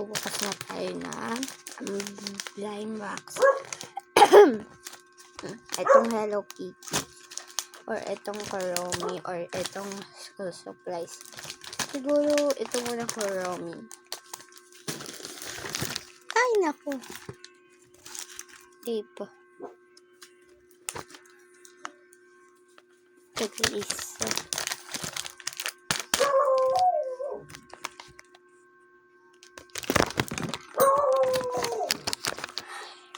magbubukas na tayo ng blind box. Itong Hello Kitty or itong Kuromi or itong school supplies. Siguro ito muna Kuromi. Ay naku, tape. Isa.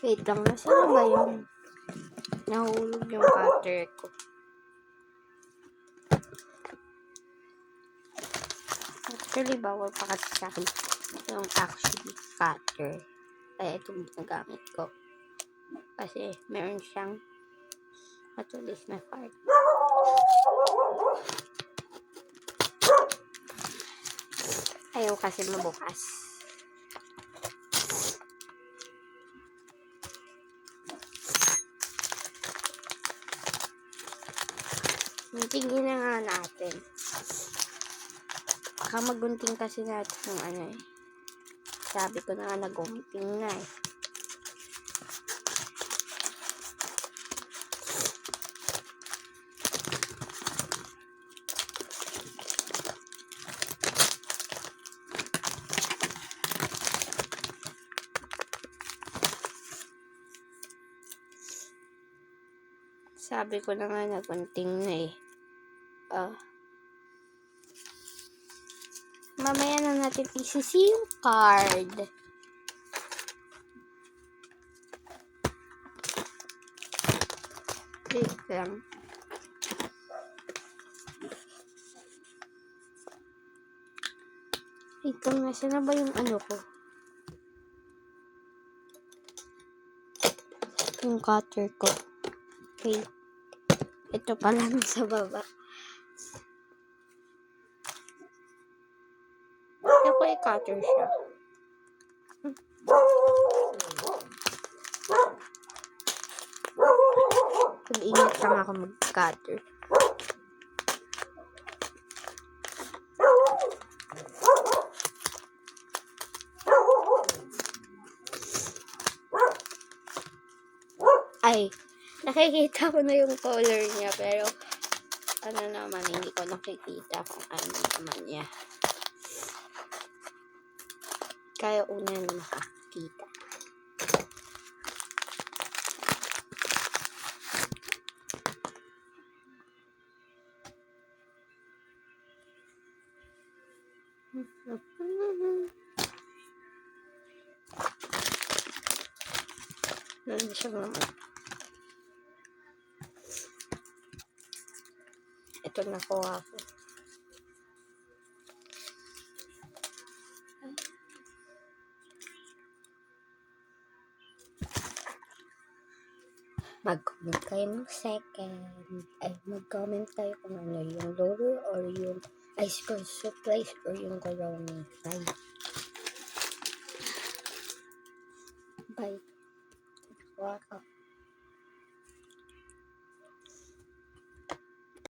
Wait lang, nasaan ba yun? Nahulog yung cutter ko. Actually, bawal pa kasi sa akin yung actually cutter. Kaya itong nagamit ko. Kasi meron siyang matulis na part. Ayaw kasi mabukas. Tingin na nga natin. Baka magunting kasi natin yung ano eh. Sabi ko na nga nagunting na eh. Sabi ko na nga nagunting na eh. Mamaya na natin isisi yung card. Wait lang. Ito nga, sana ba yung ano ko? Yung cutter ko. Okay. Ito pa lang sa baba. Ako ay cutter siya. Pag-ingat lang ako mag-cutter. Ay, nakikita ko na yung color niya, pero ano naman, hindi ko nakikita kung ano naman niya. Kaya una na makakita. Ano siya naman? Ito nakuha ko. Mag-comment kayo ng second. Ay, mag-comment kayo kung ano yung logo or yung ice cream supplies or yung Kuromi. Bye.